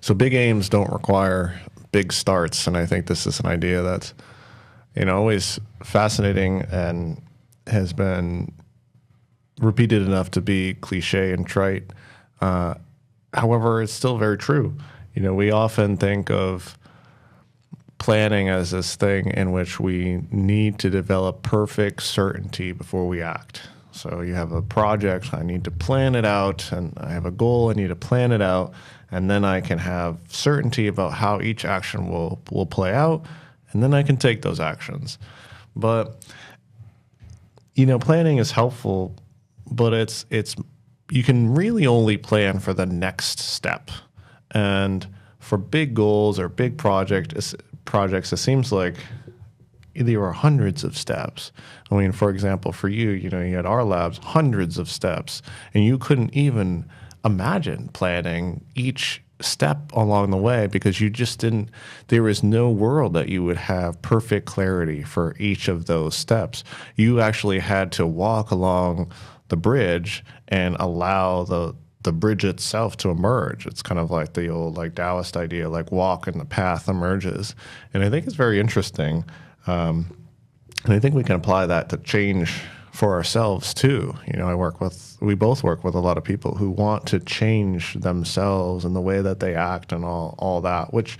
So big aims don't require big starts, and I think this is an idea that's, always fascinating and has been repeated enough to be cliche and trite. However, it's still very true. We often think of planning as this thing in which we need to develop perfect certainty before we act. So you have a project, I need to plan it out, and I have a goal, I need to plan it out, and then I can have certainty about how each action will play out, and then I can take those actions. But, planning is helpful, but it's you can really only plan for the next step. And for big goals or big projects, it seems like there are hundreds of steps. I mean, for example, for you, you had our labs, hundreds of steps, and you couldn't even imagine planning each step along the way because you just didn't, there is no world that you would have perfect clarity for each of those steps. You actually had to walk along the bridge and allow the bridge itself to emerge. It's kind of like the old Taoist idea, walk and the path emerges. And I think it's very interesting. And I think we can apply that to change for ourselves too. We both work with a lot of people who want to change themselves and the way that they act and all that, which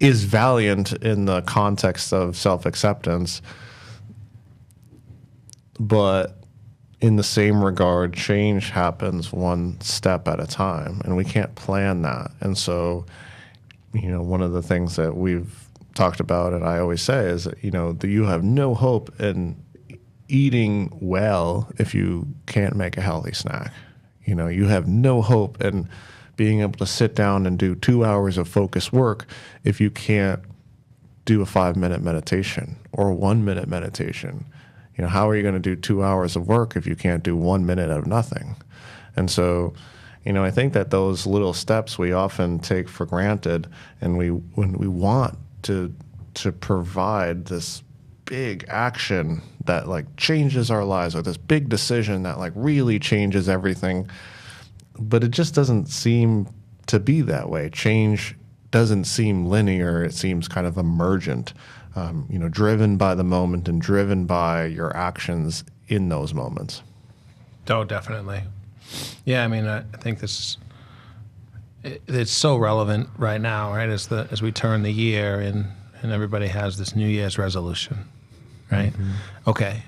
is valiant in the context of self-acceptance. But in the same regard, change happens one step at a time, and we can't plan that. And so, one of the things that we've talked about, and I always say, is that, that you have no hope in eating well if you can't make a healthy snack. You have no hope in being able to sit down and do 2 hours of focused work if you can't do a 5-minute meditation or a 1-minute meditation. How are you going to do 2 hours of work if you can't do 1 minute of nothing? And so, I think that those little steps we often take for granted, and when we want to provide this big action that changes our lives, or this big decision that really changes everything, but it just doesn't seem to be that way. Change doesn't seem linear. It seems kind of emergent. Driven by the moment and driven by your actions in those moments. Oh, definitely. Yeah, I mean, I think it's so relevant right now, right? As we turn the year and everybody has this New Year's resolution, right? Mm-hmm. Okay,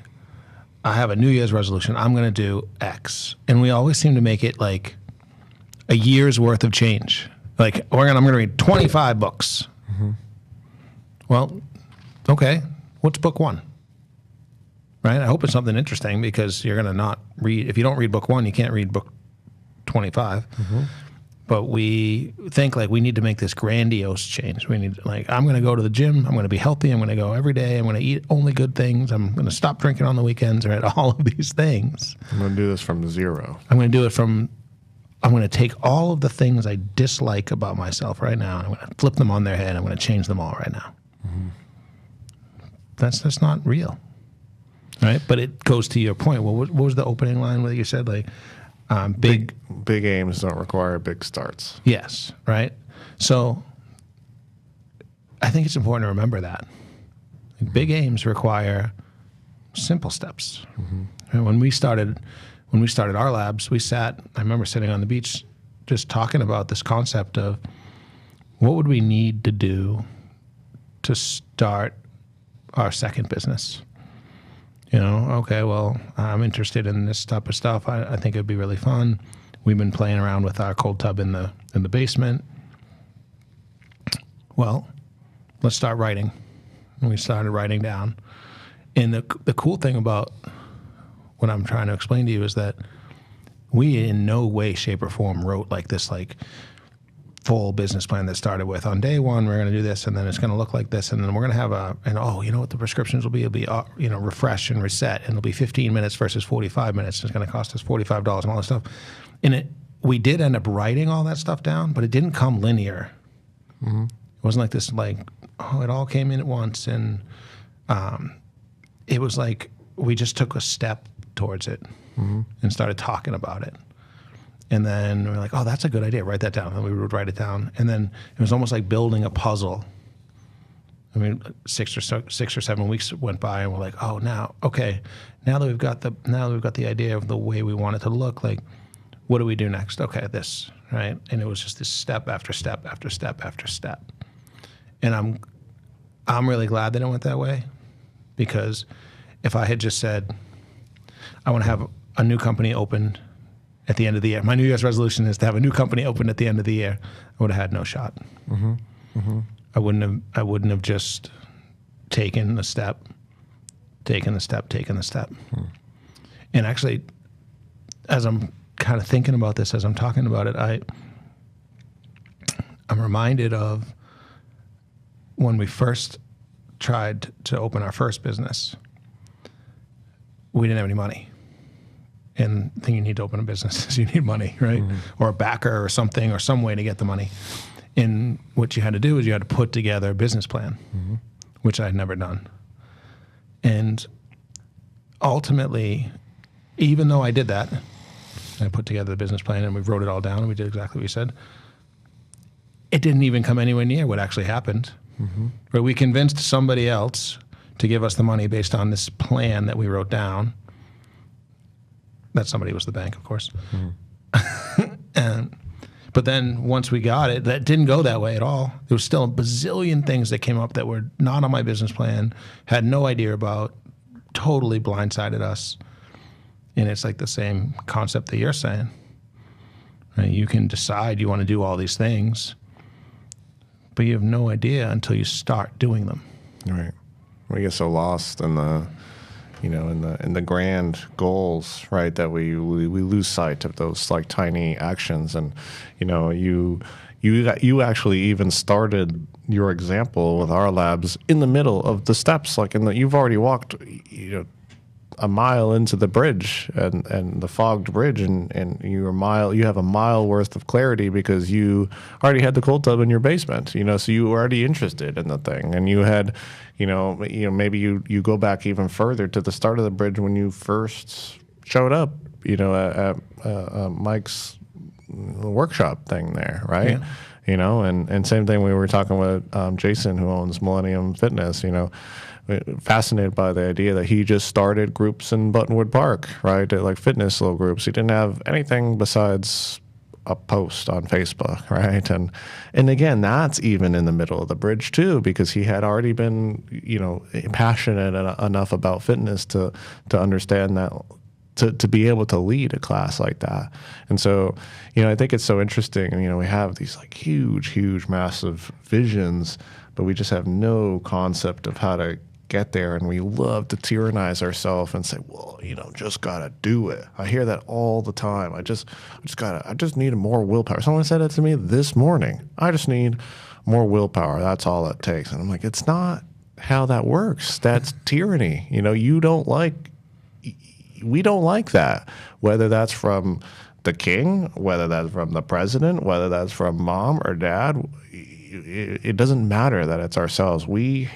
I have a New Year's resolution. I'm going to do X, and we always seem to make it like a year's worth of change. I'm going to read 25 books. Mm-hmm. Well. Okay, what's book one? Right? I hope it's something interesting because you're going to not read. If you don't read book one, you can't read book 25. Mm-hmm. But we think we need to make this grandiose change. We need I'm going to go to the gym. I'm going to be healthy. I'm going to go every day. I'm going to eat only good things. I'm going to stop drinking on the weekends. Right? All of these things. I'm going to do this from zero. I'm going to take all of the things I dislike about myself right now, and I'm going to flip them on their head. I'm going to change them all right now. Mm-hmm. That's not real, right? But it goes to your point. Well, what was the opening line that you said? Big aims don't require big starts. Yes, right? So I think it's important to remember that. Big aims require simple steps. Mm-hmm. And when we started our labs, I remember sitting on the beach just talking about this concept of what would we need to do to start our second business. Okay, well, I'm interested in this type of stuff. I think it'd be really fun. We've been playing around with our cold tub in the basement. Well, let's start writing. And we started writing down. And the cool thing about what I'm trying to explain to you is that we in no way, shape, or form wrote this full business plan that started with, on day one, we're going to do this, and then it's going to look like this, and then we're going to have what the prescriptions will be? It'll be, refresh and reset, and it'll be 15 minutes versus 45 minutes. It's going to cost us $45 and all this stuff. And we did end up writing all that stuff down, but it didn't come linear. Mm-hmm. It wasn't like this, it all came in at once, and it was we just took a step towards it mm-hmm. and started talking about it. And then we were like, oh, that's a good idea. Write that down. And we would write it down. And then it was almost like building a puzzle. I mean, 6 or 7 weeks went by, and we're like, oh, now that we've got the idea of the way we want it to look, like, what do we do next? Okay, this, right? And it was just this step after step after step after step. And I'm really glad that it went that way, because if I had just said, I want to have a new company open at the end of the year, my New Year's resolution is to have a new company open at the end of the year, I would have had no shot. Mm-hmm. Mm-hmm. I wouldn't have just taken the step. Hmm. And actually, as I'm kind of thinking about this, as I'm talking about it, I'm reminded of when we first tried to open our first business. We didn't have any money. And the thing you need to open a business is you need money, right? Mm-hmm. Or a backer or something, or some way to get the money. And what you had to do is you had to put together a business plan, mm-hmm. which I had never done. And ultimately, even though I did that, I put together the business plan and we wrote it all down and we did exactly what we said, it didn't even come anywhere near what actually happened. Mm-hmm. But we convinced somebody else to give us the money based on this plan that we wrote down. That somebody was the bank, of course. Mm-hmm. But then once we got it, that didn't go that way at all. There was still a bazillion things that came up that were not on my business plan, had no idea about, totally blindsided us. And it's like the same concept that you're saying. Right? You can decide you want to do all these things, but you have no idea until you start doing them. Right. We get so lost in the, in the grand goals, right? That we lose sight of those like tiny actions. And, you actually even started your example with our labs in the middle of the steps, like you've already walked, a mile into the bridge and the fogged bridge, and you have a mile worth of clarity because you already had the cold tub in your basement, so you were already interested in the thing. And you had, maybe you go back even further to the start of the bridge when you first showed up, at Mike's workshop thing there, right? Yeah. And same thing, we were talking with Jason, who owns Millennium Fitness, fascinated by the idea that he just started groups in Buttonwood Park, right? Like fitness little groups. He didn't have anything besides a post on Facebook, right? And again, that's even in the middle of the bridge too, because he had already been, passionate enough about fitness to understand that, to be able to lead a class like that. And so, I think it's so interesting. We have these like huge, massive visions, but we just have no concept of how to get there, and we love to tyrannize ourselves and say, well, just gotta do it. I hear that all the time. I just need more willpower. Someone said it to me this morning. I just need more willpower. That's all it takes. And I'm like, it's not how that works. That's tyranny. We don't like that. Whether that's from the king, whether that's from the president, whether that's from mom or dad, it doesn't matter that it's ourselves. We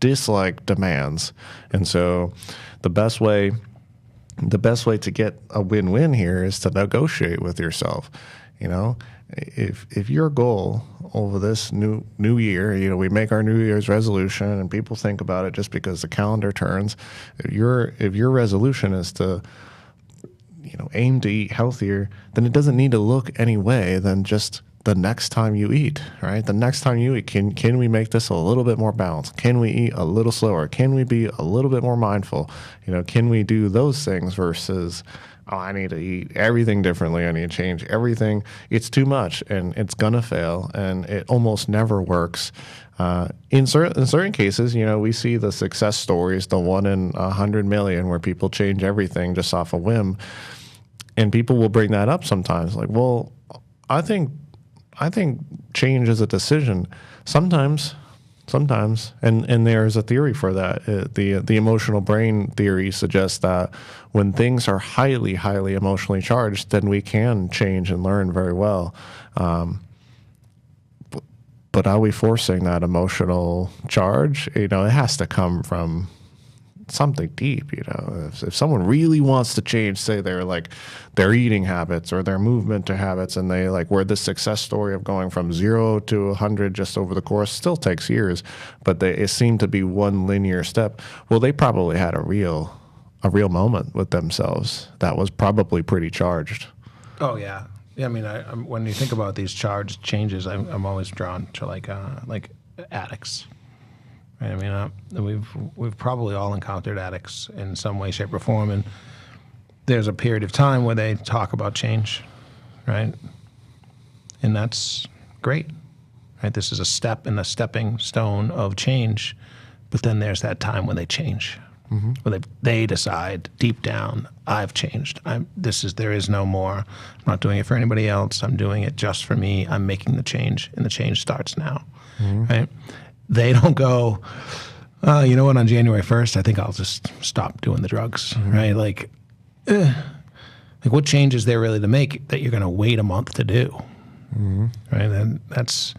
dislike demands. And so the best way to get a win-win here is to negotiate with yourself. If your goal over this new year, we make our New Year's resolution and people think about it just because the calendar turns. If your resolution is to aim to eat healthier, then it doesn't need to look any way than just the next time you eat, right? The next time you eat, can we make this a little bit more balanced? Can we eat a little slower? Can we be a little bit more mindful? Can we do those things versus, oh, I need to eat everything differently. I need to change everything. It's too much and it's going to fail, and it almost never works. In certain cases, we see the success stories, the 1 in 100 million where people change everything just off a whim. And people will bring that up sometimes, like, well, I think change is a decision. Sometimes, and there's a theory for that. The emotional brain theory suggests that when things are highly, highly emotionally charged, then we can change and learn very well. But are we forcing that emotional charge? It has to come from something deep, you know. If someone really wants to change, say their eating habits or their movement to habits, and they where this success story of going from 0 to 100 just over the course still takes years, but it seemed to be one linear step. Well, they probably had a real moment with themselves that was probably pretty charged. Oh yeah. Yeah, I mean, when you think about these charged changes, I'm always drawn to like addicts. Right? I mean, we've probably all encountered addicts in some way, shape, or form, and there's a period of time where they talk about change, right? And that's great, right? This is a step in the stepping stone of change, but then there's that time when they change. Mm-hmm. Where they decide deep down, I've changed. There is no more. I'm not doing it for anybody else. I'm doing it just for me. I'm making the change, and the change starts now. Mm-hmm. Right? They don't go, you know what? On January 1st, I think I'll just stop doing the drugs. Mm-hmm. Right? Like what change is there really to make that you're going to wait a month to do? Mm-hmm. Right? And it's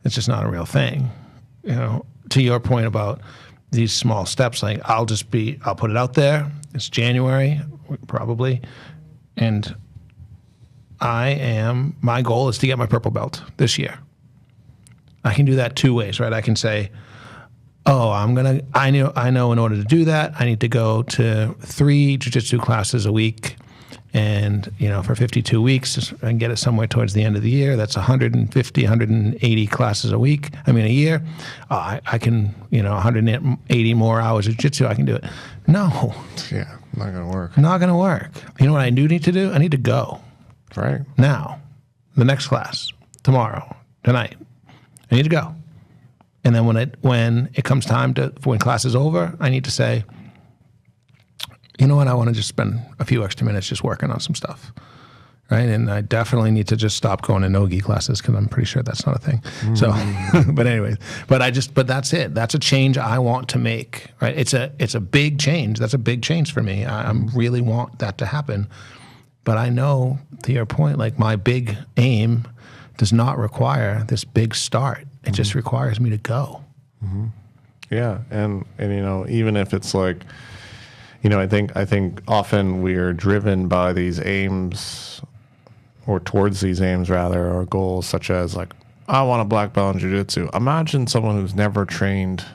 just not a real thing. You know, to your point about these small steps, like I'll put it out there. It's January, probably. And my goal is to get my purple belt this year. I can do that two ways, right? I can say, I know in order to do that, I need to go to 3 jiu-jitsu classes a week. And, for 52 weeks, I can get it somewhere towards the end of the year. That's 150, 180 classes a year. I can, 180 more hours of jiu-jitsu, I can do it. No. Yeah, not going to work. Not going to work. You know what I do need to do? I need to go. Right. Now, the next class, tomorrow, tonight, I need to go. And then when it comes time when class is over, I need to say, you know what, I want to just spend a few extra minutes just working on some stuff, right? And I definitely need to just stop going to no-gi classes because I'm pretty sure that's not a thing. Mm. So, but anyways, but that's it. That's a change I want to make, right? It's a big change. That's a big change for me. I really want that to happen. But I know, to your point, my big aim does not require this big start. It just requires me to go. Mm-hmm. Yeah, and even if it's I think often we are driven by these aims, or towards these aims rather, or goals such as I want a black belt in jiu-jitsu. Imagine someone who's never trained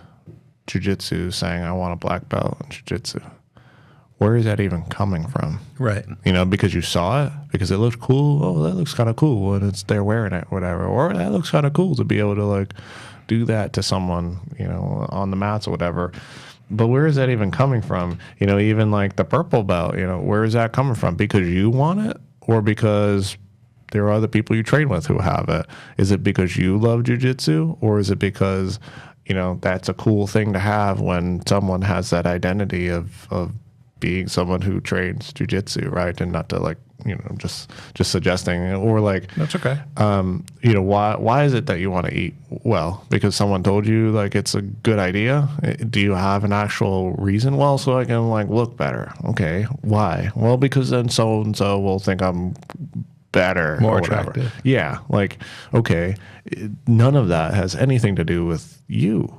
jiu-jitsu saying, I want a black belt in jiu-jitsu. Where is that even coming from? Right. Because you saw it, because it looked cool. Oh, that looks kind of cool, and they're wearing it, whatever. Or that looks kind of cool to be able to do that to someone, on the mats or whatever. But where is that even coming from? Even the purple belt, where is that coming from? Because you want it, or because there are other people you train with who have it? Is it because you love jiu-jitsu, or is it because, that's a cool thing to have when someone has that identity of being someone who trains jiu-jitsu, right? And not to just suggesting, or that's okay. Why is it that you want to eat well? Because someone told you it's a good idea? Do you have an actual reason? Well, so I can look better. Okay, why? Well, because then so and so will think I'm better, more or attractive. Yeah, okay. None of that has anything to do with you.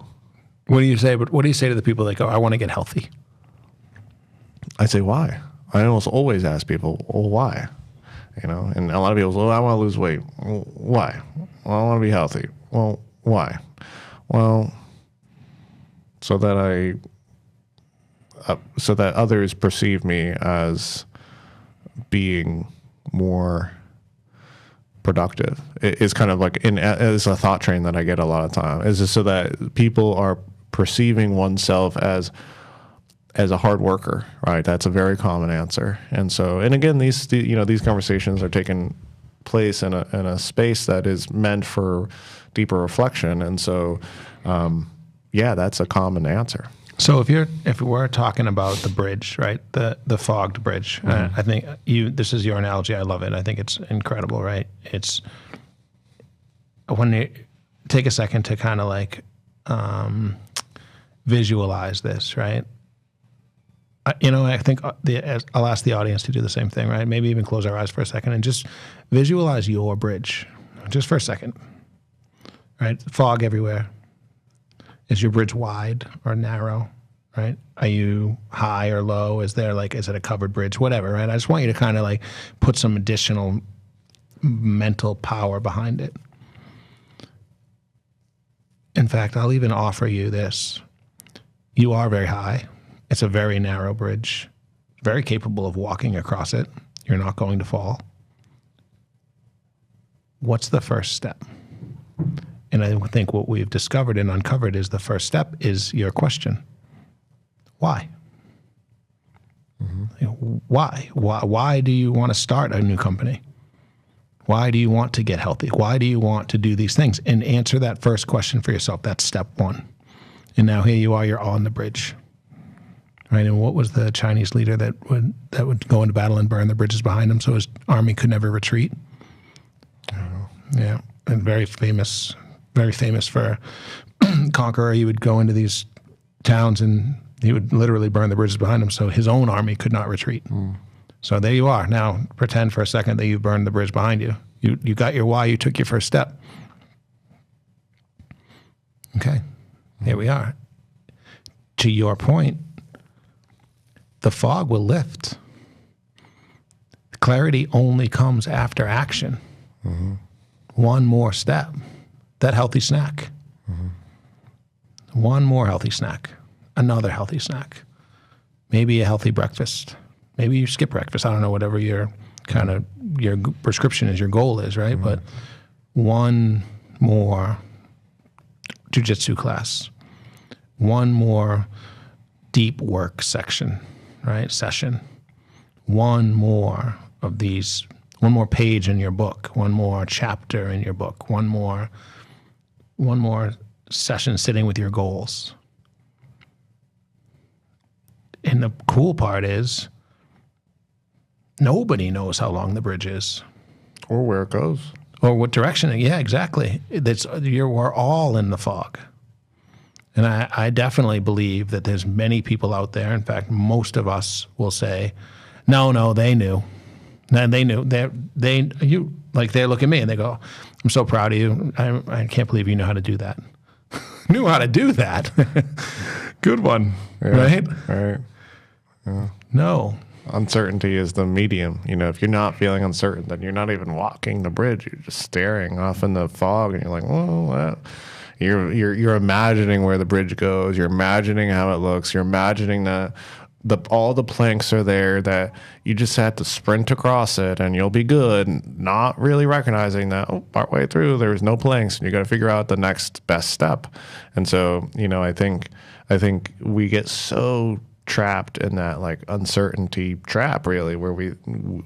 What do you say? But what do you say to the people that go, I want to get healthy? I say, why? I almost always ask people, well, why? And a lot of people say, well, I want to lose weight. Well, why? Well, I want to be healthy. Well, why? Well, so that others perceive me as being more productive. It's kind of it's a thought train that I get a lot of time. Is just so that people are perceiving oneself as a hard worker, right? That's a very common answer. And so, and again, these conversations are taking place in a space that is meant for deeper reflection. And so, that's a common answer. So if we're talking about the bridge, right, the fogged bridge, I think this is your analogy. I love it. I think it's incredible, right? It's when you take a second to kind of visualize this, right? I think I'll ask the audience to do the same thing, right? Maybe even close our eyes for a second and just visualize your bridge, just for a second, right? Fog everywhere. Is your bridge wide or narrow, right? Are you high or low? Is it a covered bridge? Whatever, right? I just want you to kind of like put some additional mental power behind it. In fact, I'll even offer you this. You are very high. It's a very narrow bridge, very capable of walking across it. You're not going to fall. What's the first step? And I think what we've discovered and uncovered is the first step is your question. Why? Why? Why do you want to start a new company? Why do you want to get healthy? Why do you want to do these things? And answer that first question for yourself. That's step one. And now here you are, you're on the bridge. Right? And what was the Chinese leader that would go into battle and burn the bridges behind him so his army could never retreat? Yeah. And very famous for conqueror. He would go into these towns and he would literally burn the bridges behind him so his own army could not retreat. So there you are. Now pretend for a second that you've burned the bridge behind you. You got your why, you took your first step. Okay, here we are. To your point, the fog will lift. Clarity only comes after action. One more step. That healthy snack. One more healthy snack. Another healthy snack. Maybe a healthy breakfast. Maybe you skip breakfast. I don't know, whatever your prescription is, your goal is, right? But one more jiu-jitsu class. One more deep work session. One more of these, one more page in your book, one more chapter in your book, one more session sitting with your goals. And the cool part is nobody knows how long the bridge is. Or where it goes. Or what direction. Yeah, exactly. We're all in the fog. And I definitely believe that there's many people out there. In fact, most of us will say, no, they knew. And they knew. They look at me and they go, I'm so proud of you. I can't believe you know how to do that. Knew how to do that. Good one. Yeah, right? Right. Yeah. No. Uncertainty is the medium. If you're not feeling uncertain, then you're not even walking the bridge. You're just staring off in the fog, and you're like, well, you're imagining where the bridge goes. You're imagining how it looks. You're imagining that all the planks are there, that you just have to sprint across it and you'll be good, not really recognizing that partway through there's no planks and you got to figure out the next best step. And so, I think we get so trapped in that like uncertainty trap, really, where we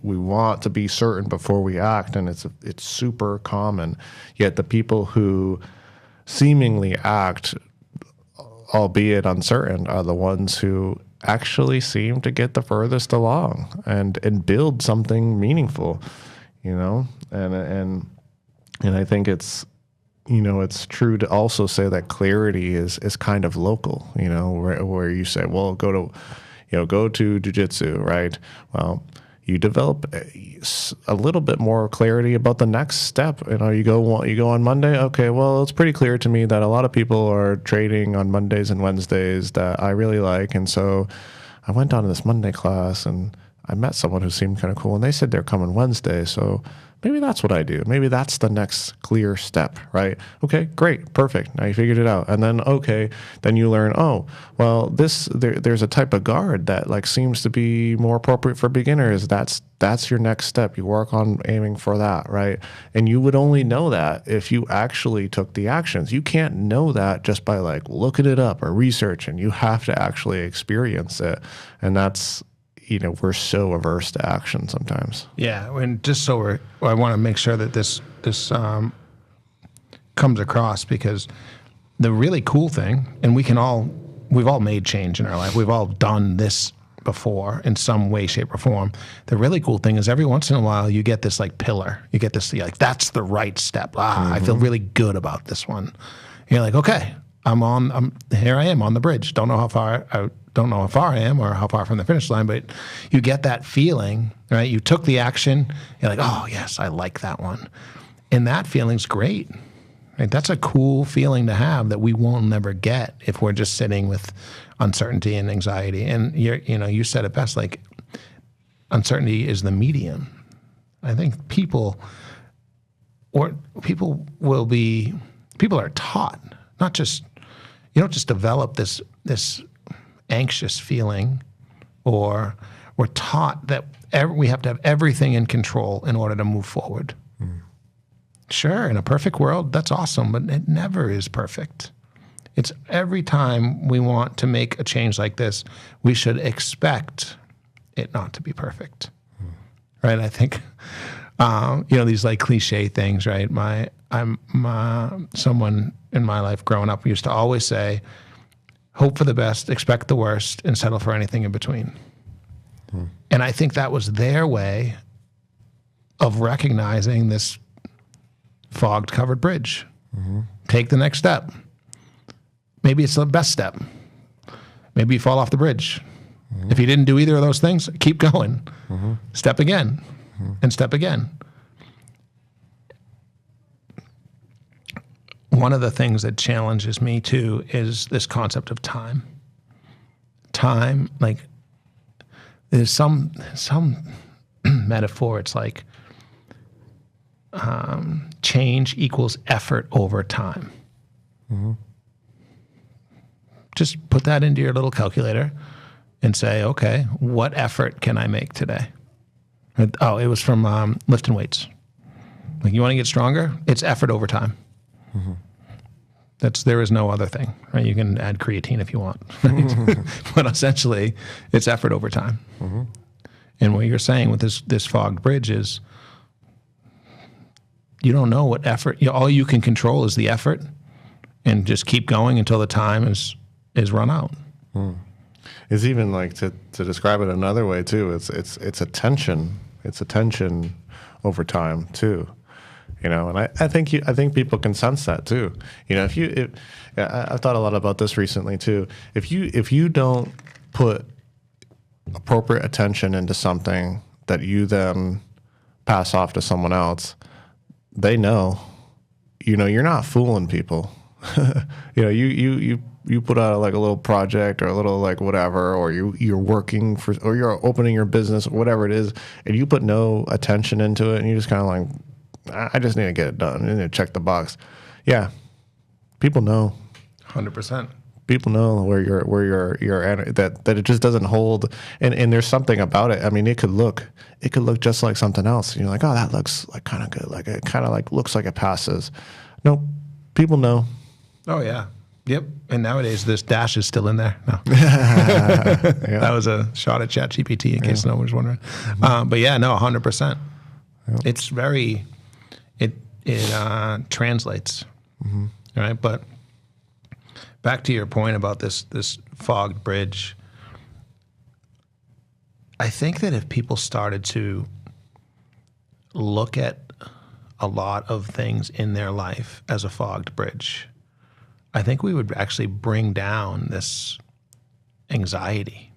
want to be certain before we act, and it's super common. Yet the people who seemingly act, albeit uncertain, are the ones who actually seem to get the furthest along and build something meaningful, and I think it's it's true to also say that clarity is kind of local, where you say, well, go to jiu-jitsu, right? Well, you develop a little bit more clarity about the next step. You go on Monday. Okay, well, it's pretty clear to me that a lot of people are training on Mondays and Wednesdays that I really like, and so I went down to this Monday class and I met someone who seemed kind of cool, and they said they're coming Wednesday, so maybe that's what I do. Maybe that's the next clear step, right? Okay, great, perfect. Now you figured it out. And then, then you learn, there's a type of guard that like seems to be more appropriate for beginners. That's your next step. You work on aiming for that, right? And you would only know that if you actually took the actions. You can't know that just by like looking it up or researching. You have to actually experience it. And that's, we're so averse to action sometimes. Yeah, and just so I want to make sure that this comes across, because the really cool thing, and we've all made change in our life. We've all done this before in some way, shape, or form. The really cool thing is every once in a while you get this like pillar. You get this like, that's the right step. I feel really good about this one. And you're like, okay, here I am on the bridge. Don't know how far I am or how far from the finish line, but you get that feeling, right? You took the action. You're like, oh yes, I like that one. And that feeling's great, Right? That's a cool feeling to have that we won't never get if we're just sitting with uncertainty and anxiety. And you said it best, like uncertainty is the medium. I think people are taught, not just, you don't just develop this anxious feeling, or we're taught that we have to have everything in control in order to move forward. Sure, in a perfect world, that's awesome, but it never is perfect. It's every time we want to make a change like this, we should expect it not to be perfect, right? I think, these like cliche things, right? Someone in my life growing up used to always say, hope for the best, expect the worst, and settle for anything in between. And I think that was their way of recognizing this fogged covered bridge. Take the next step. Maybe it's the best step. Maybe you fall off the bridge. If you didn't do either of those things, keep going. Step again and step again. One of the things that challenges me too is this concept of time. Time, like there's some metaphor. It's like change equals effort over time. Just put that into your little calculator and say, okay, what effort can I make today? Oh, it was from lifting weights. Like, you want to get stronger? It's effort over time. There is no other thing, right? You can add creatine if you want, right? But essentially, it's effort over time. And what you're saying with this fogged bridge is, you don't know what effort. All you can control is the effort, and just keep going until the time is run out. It's even like, to describe it another way too. It's attention. It's attention over time too. And I think people can sense that too. I've thought a lot about this recently too. If you don't put appropriate attention into something that you then pass off to someone else, they know. You're not fooling people. You put out like a little project or a little like whatever, or you're working for, or you're opening your business, or whatever it is, and you put no attention into it, and you just kind of like, I just need to get it done. I need to check the box. Yeah, people know. 100%. People know where you're that it just doesn't hold, and there's something about it. I mean, it could look just like something else. And you're like, oh, that looks like kind of good. Like it kind of like looks like it passes. No, people know. Oh yeah. Yep. And nowadays this dash is still in there. No. That was a shot at ChatGPT in case no one was wondering. But yeah, no, 100%. Yep. It's very, it translates. All right. But back to your point about this fogged bridge, I think that if people started to look at a lot of things in their life as a fogged bridge, I think we would actually bring down this anxiety,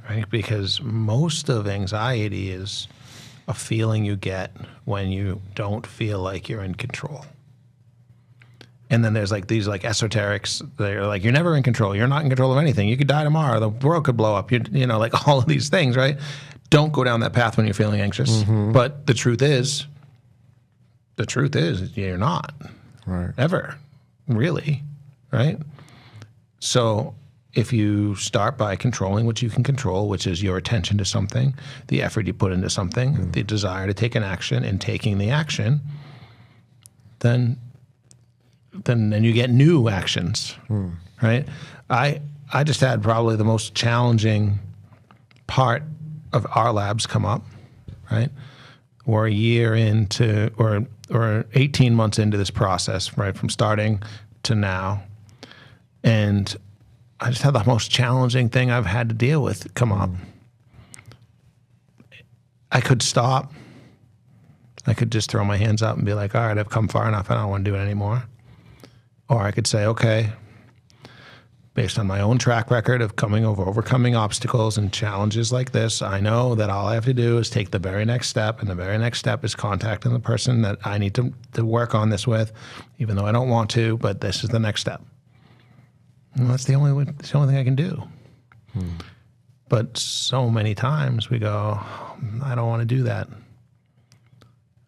right? Because most of anxiety is a feeling you get when you don't feel like you're in control. And then there's like these like esoterics. They're like, you're never in control. You're not in control of anything. You could die tomorrow. The world could blow up. Like all of these things, right? Don't go down that path when you're feeling anxious. But the truth is you're not. Right. Ever. Really. Right? So if you start by controlling what you can control, which is your attention to something, the effort you put into something, the desire to take an action, and taking the action, then you get new actions, right? I just had probably the most challenging part of our labs come up, right? We're a year into, or 18 months into this process, right, from starting to now. And I just had the most challenging thing I've had to deal with come up. I could stop. I could just throw my hands up and be like, all right, I've come far enough. I don't want to do it anymore. Or I could say, okay, based on my own track record of overcoming obstacles and challenges like this, I know that all I have to do is take the very next step, and the very next step is contacting the person that I need to work on this with, even though I don't want to, but this is the next step. And that's the only thing I can do. But so many times we go, I don't want to do that.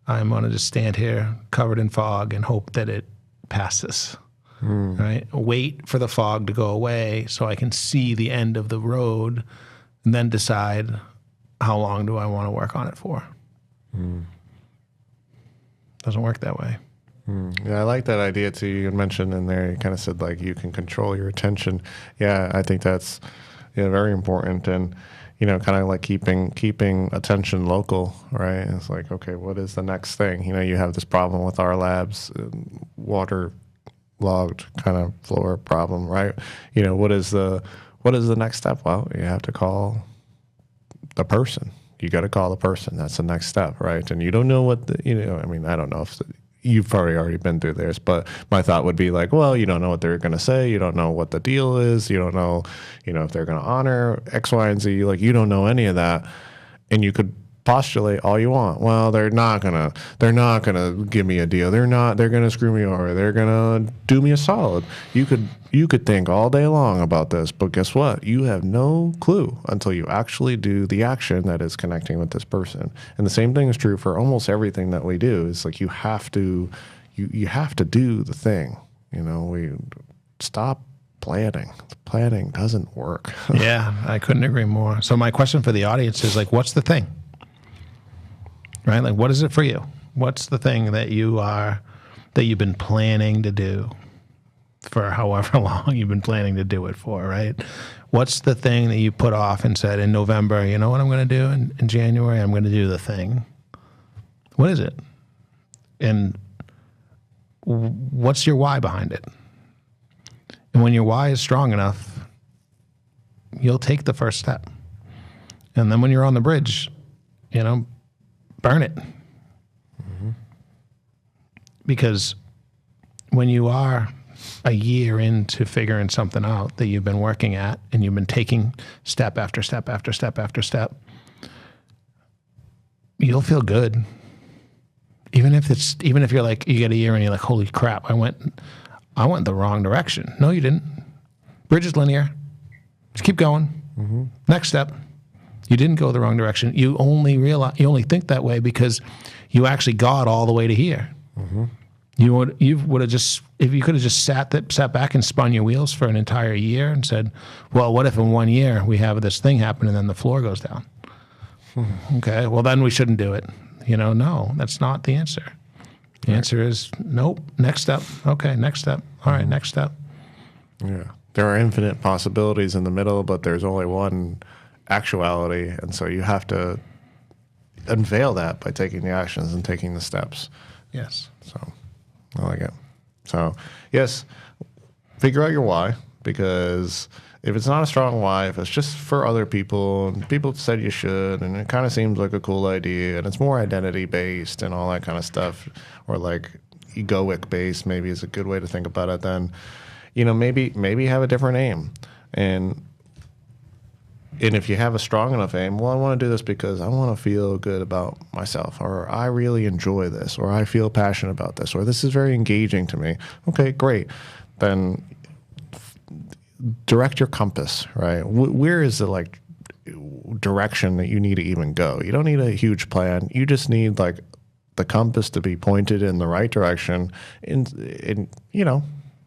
I'm going to just stand here covered in fog and hope that it passes. Right? Wait for the fog to go away so I can see the end of the road and then decide how long do I want to work on it for. Doesn't work that way. Yeah, I like that idea too. You mentioned in there, you kind of said like you can control your attention. Yeah, I think that's very important. And kind of like keeping attention local, right? It's like, okay, what is the next thing? You have this problem with our labs, waterlogged kind of floor problem, right? What is the next step? Well, you have to call the person. You got to call the person. That's the next step, right? And you don't know what I don't know if you've probably already been through this, but my thought would be like, well, you don't know what they're going to say. You don't know what the deal is. You don't know, if they're going to honor X, Y, and Z. Like, you don't know any of that. And you could postulate all you want. Well, they're not gonna give me a deal. They're gonna screw me over. They're gonna do me a solid. You could think all day long about this, but guess what? You have no clue until you actually do the action that is connecting with this person. And the same thing is true for almost everything that we do. It's like you have to do the thing. We stop planning. Planning doesn't work. Yeah, I couldn't agree more. So my question for the audience is like, what's the thing? Right? Like, what is it for you? What's the thing that you've been planning to do for however long you've been planning to do it for, right? What's the thing that you put off and said in November, you know what I'm going to do in January? I'm going to do the thing. What is it? And what's your why behind it? And when your why is strong enough, you'll take the first step. And then when you're on the bridge, burn it. Because when you are a year into figuring something out that you've been working at and you've been taking step after step after step after step, you'll feel good. Even if you're like, you get a year and you're like, holy crap, I went the wrong direction. No, you didn't. Bridge is linear. Just keep going. Next step. You didn't go the wrong direction. You only think that way because you actually got all the way to here. You would have just, if you could have just sat back and spun your wheels for an entire year and said, well, what if in 1 year we have this thing happen and then the floor goes down? Okay, well then we shouldn't do it. No, that's not the answer. The answer is nope. Next step. Okay, next step. All right, next step. Yeah, there are infinite possibilities in the middle, but there's only one actuality, and so you have to unveil that by taking the actions and taking the steps. Yes. So I like it. So yes, figure out your why, because if it's not a strong why, if it's just for other people and people said you should and it kind of seems like a cool idea and it's more identity based and all that kind of stuff, or like egoic based, maybe is a good way to think about it, then maybe have a different aim. And if you have a strong enough aim, well, I want to do this because I want to feel good about myself, or I really enjoy this, or I feel passionate about this, or this is very engaging to me. Okay, great. Then direct your compass, right? Where is the direction that you need to even go? You don't need a huge plan. You just need the compass to be pointed in the right direction. And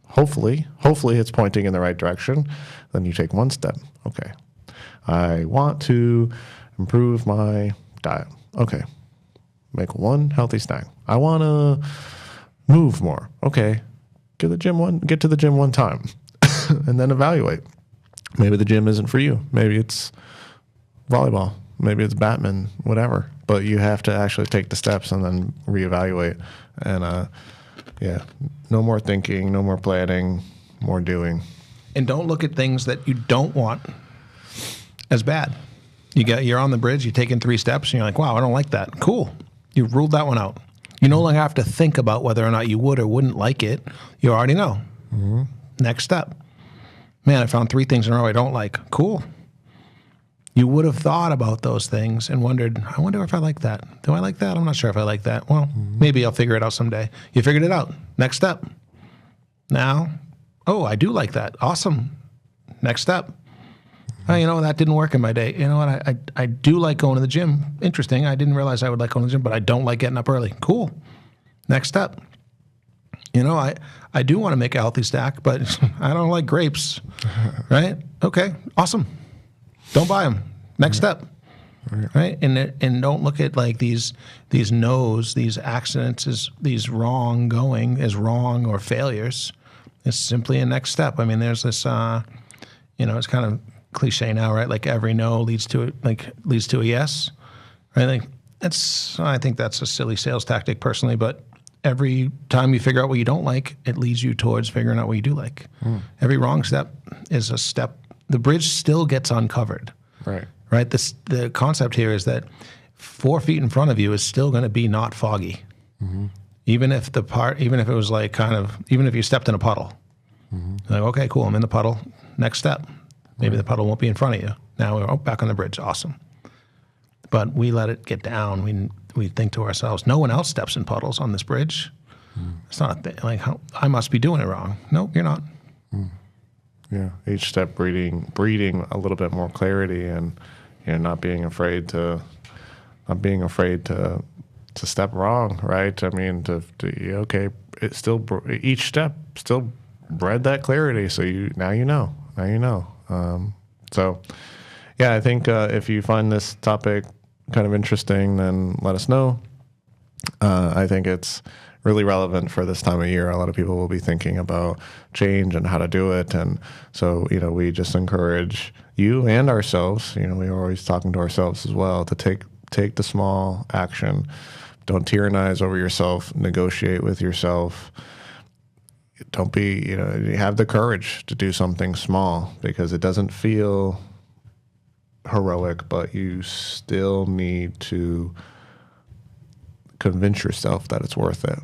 hopefully it's pointing in the right direction. Then you take one step. Okay. I want to improve my diet. Okay. Make one healthy snack. I want to move more. Okay. Get to the gym one time and then evaluate. Maybe the gym isn't for you. Maybe it's volleyball. Maybe it's badminton, whatever. But you have to actually take the steps and then reevaluate. And no more thinking, no more planning, more doing. And don't look at things that you don't want as bad. You're on the bridge, you're taking 3 steps, and you're like, wow, I don't like that. Cool. You ruled that one out. You no longer have to think about whether or not you would or wouldn't like it. You already know. Next step. Man, I found 3 things in a row I don't like. Cool. You would have thought about those things and wondered, I wonder if I like that. Do I like that? I'm not sure if I like that. Well, maybe I'll figure it out someday. You figured it out. Next step. Now, oh, I do like that. Awesome. Next step. Oh, you know, that didn't work in my day. You know what? I do like going to the gym. Interesting. I didn't realize I would like going to the gym, but I don't like getting up early. Cool. Next step. You know, I do want to make a healthy stack, but I don't like grapes. Right? Okay. Awesome. Don't buy them. Next step. Right? And don't look at like these no's, these accidents, these wrong going as wrong or failures. It's simply a next step. I mean, there's this, it's kind of cliche now, right? Like every no leads to a yes. Right? I think that's a silly sales tactic personally, but every time you figure out what you don't like, it leads you towards figuring out what you do like. Every wrong step is a step. The bridge still gets uncovered. Right. Right. The concept here is that 4 feet in front of you is still going to be not foggy, even if it was like even if you stepped in a puddle. Like, okay, cool, I'm in the puddle. Next step, maybe the puddle won't be in front of you. Now we're back on the bridge. Awesome. But we let it get down. We think to ourselves, no one else steps in puddles on this bridge. It's not a thing. Like, I must be doing it wrong. Nope, you're not. Yeah, each step breeding a little bit more clarity, and not being afraid to step wrong, right? I mean, it's still each step still bred that clarity. So now you know. So yeah, I think if you find this topic kind of interesting, then let us know. I think it's really relevant for this time of year. A lot of people will be thinking about change and how to do it. And so, we just encourage you and ourselves, we're always talking to ourselves as well, to take the small action. Don't tyrannize over yourself, negotiate with yourself. Don't be, have the courage to do something small, because it doesn't feel heroic, but you still need to convince yourself that it's worth it.